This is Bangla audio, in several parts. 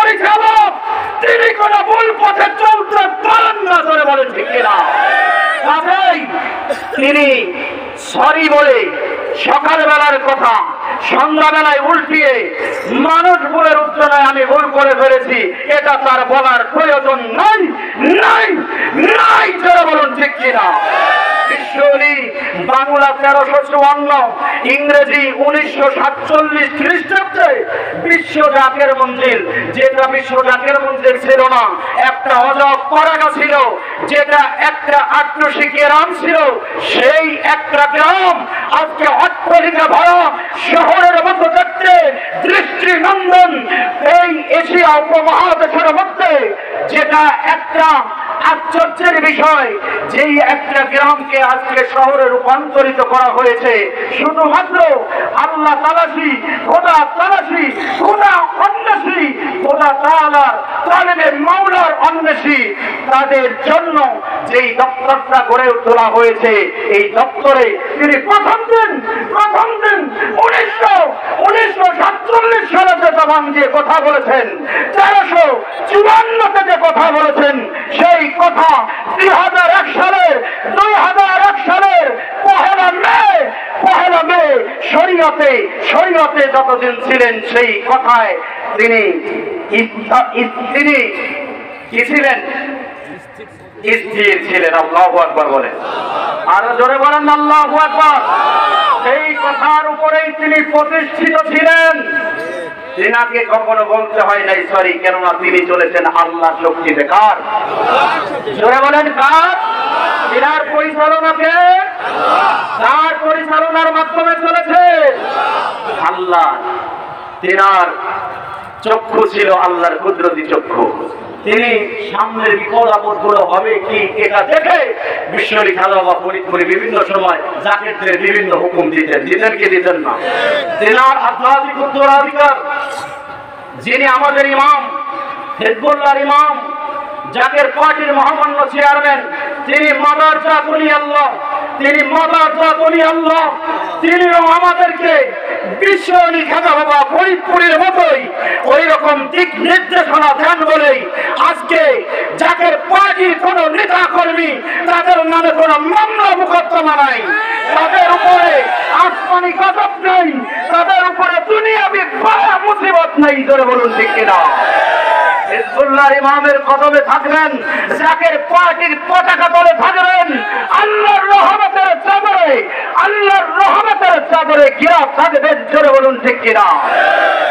পরিচালক তিনি কোন ভুল পথে চলতে পারেন না, ধরে বলে ঠিক কিনা? কাজেই তিনি সরি বলে সকালবেলার কথা সন্ধ্যাবেলায় উল্টিয়ে মানুষ ভুলের উচ্চারণে আমি ভুল করে ফেলেছি এটা তার বলার প্রয়োজন নাই নাই নাই, ধরে বলুন ঠিক কিনা? বিশ্বনী বাংলা 1354, ইংরেজি 1947 খ্রিস্টাব্দে বিশ্ব জাকের মঞ্জিল, যেটা বিশ্ব জাকের মঞ্জিল ছিল না, একটা অজব পরাগা ছিল, যেটা একটা আট্রসি গ্রাম ছিল, সেই একটা গ্রাম আজকে অট্টালিকা ভরা শহরের মতো দেখতে দৃষ্টিনন্দন এই এশিয়া উপমহাদেশের মধ্যে, যেটা একটা আশ্চর্যের বিষয়, যেই একটা গ্রামকে আজকে শহরে রূপান্তরিত করা হয়েছে শুধুমাত্র আল্লাহ তালাশি, খোদা তালাশি, খোদা অন্বেষী, খোদা তাআলার তালেবে মাওলার অন্বেষী তাদের জন্য যেই দপ্তরটা গড়ে তোলা হয়েছে, এই দপ্তরে তিনি প্রথম দিন 1947 সালে যে জবান দিয়ে কথা বলেছেন, 1354 যে কথা বলেছেন, সেই কথা 2001 সালের পহেলা মে শরীয়তে যতদিন ছিলেন সেই কথায় তিনি কি ছিলেন? স্থির ছিলেন। আল্লাহু আকবার বলেন, আরো জোরে বলেন আল্লাহু আকবার। সেই কথার উপরেই তিনি প্রতিষ্ঠিত ছিলেন। তিনাকে কখনো বলতে হয় নাই সরি, কেননা তিনি চলেছেন আল্লাহ শক্তিতে। কার? জোরে বলেন কার? তিনার পরিচালনাকে, তার পরিচালনার মাধ্যমে চলেছে আল্লাহ। তিনার চক্ষু ছিল আল্লাহর কুদরতি চক্ষু। তিনি সামনের বিপদ আপদ গুলো হবে কি এটা দেখে বিশ্বনী খাজা বা ফরিদপুরে বিভিন্ন সময় জাকেরদের বিভিন্ন হুকুম দিতেন কি দিতেন না? তিনার আধ্যাত্মিক উত্তরাধিকার, যিনি আমাদের ইমাম, হিজবুল্লাহর ইমাম, জাকের পার্টির মহামান্য চেয়ারম্যান, তিনি মাদারজা কুলি আল্লাহ, তিনিও আমাদেরকে বিশ্বনী খাজা বাবা ফরিদপুরের মতোই ওই রকম দিক নির্দেশনা দেন বলেই আজকে জাকের পার্টির কোন নেতা কর্মী তাদের নামে কোন মামলা মোকদ্দমা নাই, তাদের উপরে আসমানি গজব নেই, তাদের উপরে দুনিয়াবি বালা মুসিবত নেই, ধরে বলুন ঠিক কিনা? হিজবুল্লাহর ইমামের কদমে থাকবেন, জাকের পার্টির পতাকা তলে থাকবেন, আল্লাহর রহমতের চাদরে ঘেরা থাকবেন, জোরে বলুন ঠিক কিনা?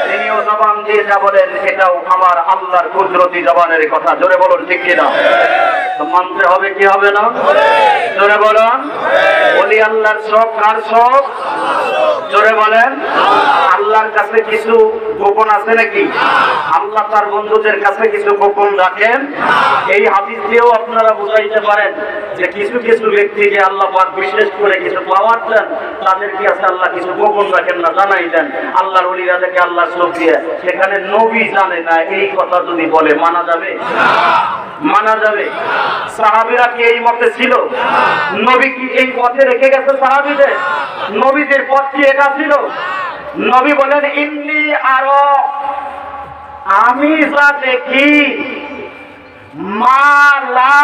তিনিও জবান দিয়ে যা বলেন এটাও আমার আল্লাহর কুদরতি জবানের কথা, জোরে বলুন ঠিক কিনা? মানতে হবে কি হবে না? জোরে বলুন। বলি আল্লাহর সব কার সব? জোরে বলেন। আল্লাহর কাছে কিছু গোপন আছে নাকি? আল্লাহ তার বন্ধুদের কাছে কিছু গোপন রাখেন? এই হাদিস দিয়েও আপনারা বুঝাইতে পারেন যে কিছু কিছু ব্যক্তি যে আল্লাহ পাক বিশেষ করে কিছু পাওয়ার দেন তাদের কাছে আল্লাহ কিছু গোপন রাখেন না, জানাই দেন। আল্লাহর ওলিরা থেকে আল্লাহ সব দিয়ে, সেখানে নবী জানে না, এই কথা যদি বলে মানা যাবে? মানা যাবে? সাহাবীরা কি এই মতে ছিল? নবী কি এই পথে রেখে গেছে সাহাবীদের? নবীদের পথ কি এটা ছিল? নবী বলেন ইন্নী আরো, আমি যা দেখি, মা লা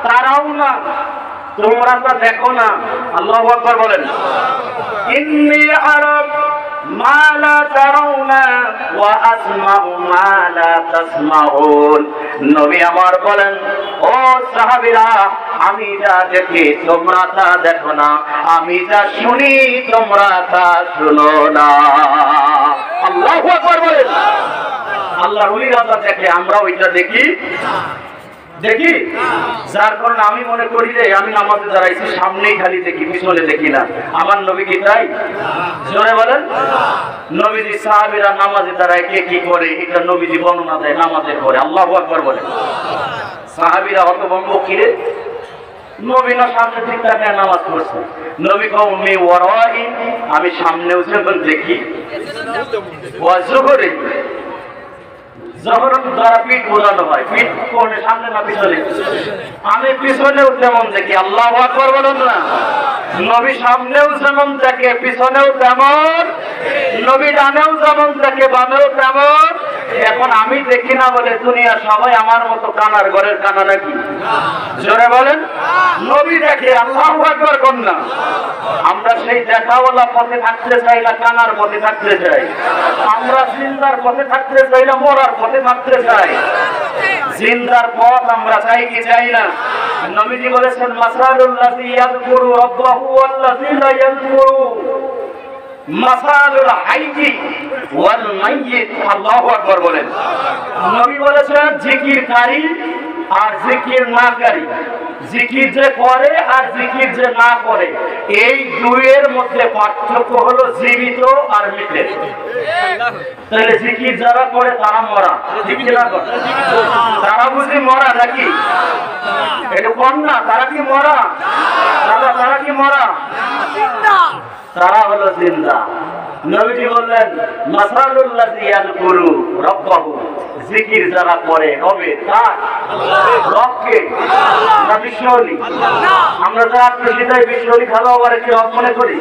তারাও না, তোমরা তা দেখো না। আল্লাহু আকবার বলেন। ইন্নী আরো মা লা তারাউনা ওয়া আসমাউ মা লা তাসমাউন। নবী আমার বলেন, ও সাহাবীরা, আমি যা দেখি তোমরা তা দেখো না, আমি যা শুনি তোমরা তা শুনো না। আল্লাহু আকবার বলেন। আল্লাহর ওলিরা তা দেখে, আমরা ওইটা দেখি যার কারণে আমি মনে করি যে আমি নামাজে দাঁড়াইছি, সামনেই খালি দেখি, পিছনে দেখি না। আমার নবী কি তাই? জোরে বলেন। নবীজি সাহাবীরা নামাজে দাঁড়ায় কে কি করে এটা নবীজি বর্ণনা দেয়, নামাজে করে। আল্লাহু আকবার বলেন। সাহাবীরা হতভম্ব, কিরে নবী না সামনে ঠিক থাকে নামাজ পড়ছে। নবী কওমি ওয়ারাই, আমি সামনেও যখন দেখি, ওয়াজু করে যখন দ্বারা পিঠ বোঝানো হয়, পিঠ কোণে সামনে না পিছনে, আমি পিছনেও যেমন দেখি। আল্লাহু আকবার বলুন না। নবী সামনেও যেমন দেখে পিছনেও তেমন, নবী ডানেও যেমন দেখে বামেও তেমন, এখন আমি দেখি না বলে দুনিয়া সবাই আমার মতো কানার ঘরের কানা নাকি? জোরে বলেন। নবী দেখে, আল্লাহু আকবার কন্যা। আমরা সেই দেখাওয়ালা পথে থাকতে চাই না কানার পথে থাকতে চাই? আমরা জিন্দার পথে থাকতে চাই না মরার পথে থাকতে চাই? জিন্দার পথ আমরা চাই কি চাই না? নবীজি বলেছেন মাসালুল্লাযী ইয়াযকুরু রাব্বাহু ওয়াল্লাযী লা ইয়াযকুরু মাসালুল হাইয়্যি ওয়াল মাইয়্যিত। আল্লাহু আকবার বলেন। নবী বলেছেন জিকিরকারী আর জিকির নাকারী, জিকির যে করে আর জিকির যে না করে, এই দুইয়ের মধ্যে পার্থক্য হলো জীবিত আর মৃত। তাহলে জিকির যারা করে তারা মরা, জিকির না করে তারা বুঝি মরা নাকি? এটা কোন না, তারা কি মরা? তারা কি মরা? তারা হলো জিন্দা। নবীজি বললেন মাসালুল্লাযী ইয়াযকুরু রাব্বাহু, জিকির যারা করে হবে তার রবকে না বিশ্বলি? আমরা যারা খুশি তাই বিশ্বলি ভালো আবার কি রব মনে করি?